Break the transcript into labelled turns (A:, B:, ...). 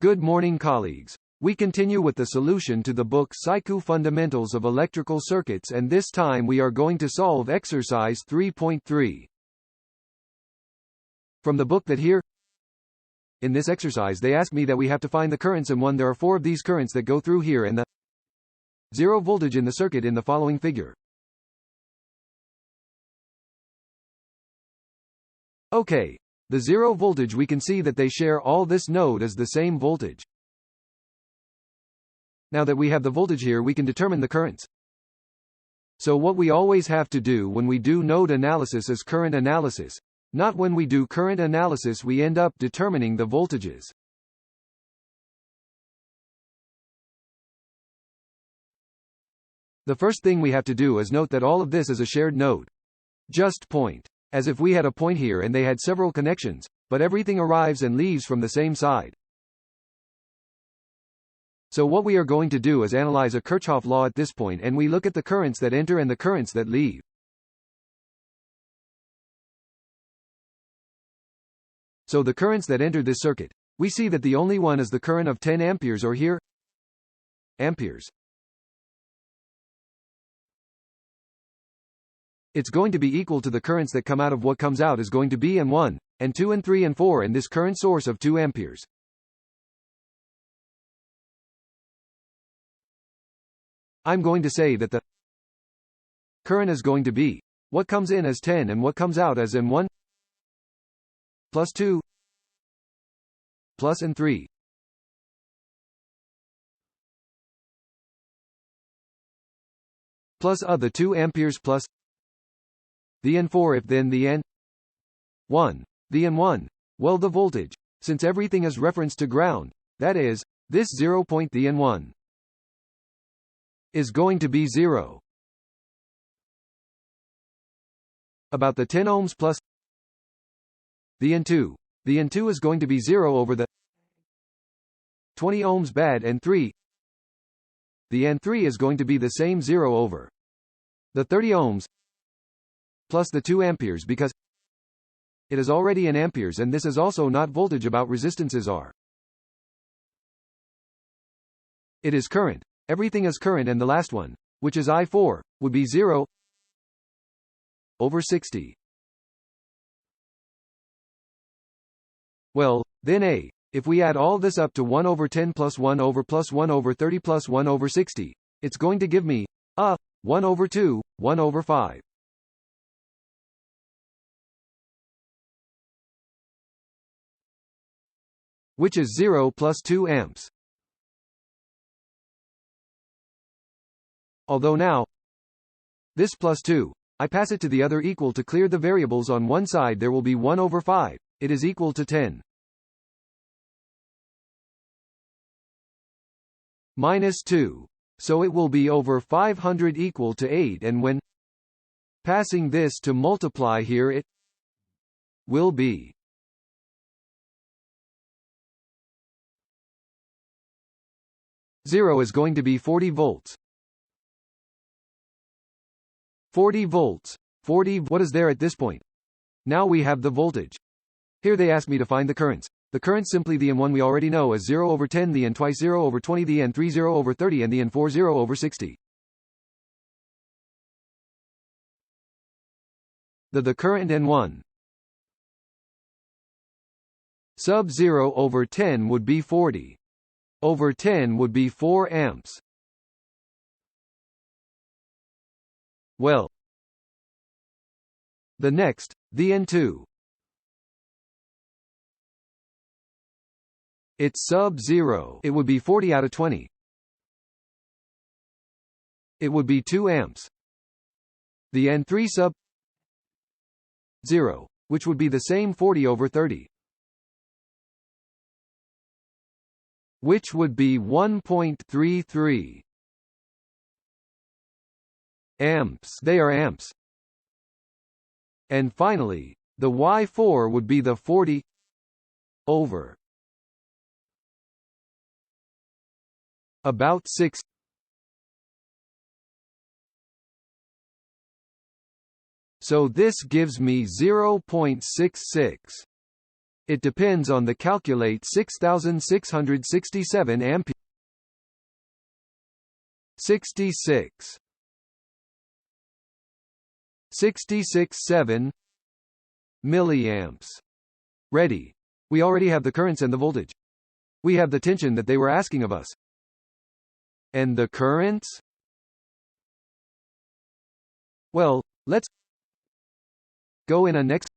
A: Good morning, colleagues. We continue with the solution to the book Sadiku Fundamentals of Electrical Circuits, and this time we are going to solve exercise 3.3. From the book that here. In this exercise they ask me that we have to find the currents in one. There are 4 of these currents that go through here and the 0 voltage in the circuit in the following figure. Okay. The 0 voltage, we can see that they share all this node as the same voltage. Now that we have the voltage here, we can determine the currents. So what we always have to do when we do node analysis is current analysis. Not when we do current analysis we end up determining the voltages. The first thing we have to do is note that all of this is a shared node. Just point. As if we had a point here and they had several connections, but everything arrives and leaves from the same side. So what we are going to do is analyze a Kirchhoff law at this point, and we look at the currents that enter and the currents that leave. So the currents that enter this circuit, we see that the only one is the current of 10 amperes, or here amperes. It's going to be equal to the currents that come out of what comes out is going to be and 1, and 2 and 3 and 4 in this current source of 2 amperes. I'm going to say that the current is going to be what comes in as 10 and what comes out as M1 plus 2 plus and 3 plus the 2 amperes plus the N4 if then the N1. The N1, well, the voltage, since everything is referenced to ground, that is, this 0 point, the N1 is going to be 0. About the 10 ohms plus the N2. The N2 is going to be 0 over the 20 ohms bad N3. The N3 is going to be the same 0 over the 30 ohms plus the 2 amperes, because it is already in amperes and this is also not voltage. About resistances are. It is current. Everything is current, and the last one, which is I4, would be 0 over 60. Well, then if we add all this up to 1 over 10 plus 1 over plus 1 over 30 plus 1 over 60, it's going to give me 1 over 2, 1 over 5. Which is 0 plus 2 amps. Although now, this plus 2, I pass it to the other equal to clear the variables on one side. There will be 1 over 5, it is equal to 10. Minus 2. So it will be over 500 equal to 8, and when passing this to multiply here it will be 0 is going to be 40 volts. 40 volts. 40. What is there at this point? Now we have the voltage. Here they ask me to find the currents. The current, simply the N1 we already know is 0 over 10, the N twice 0 over 20, the N3 0 over 30, and the N4 0 over 60. The current N1 sub 0 over 10 would be 40. Over 10 would be 4 amps. Well, the next, the N2. It's sub 0. It would be 40 out of 20. It would be 2 amps. The N3 sub 0, which would be the same 40 over 30. Which would be 1.33 amps. They are amps. And finally, the Y4 would be the 40 over about 6. So this gives me 0.66 It depends on the calculate 6667 ampere. 66. 66.7 milliamps. Ready. We already have the currents and the voltage. We have the tension that they were asking of us. And the currents? Well, let's go in a next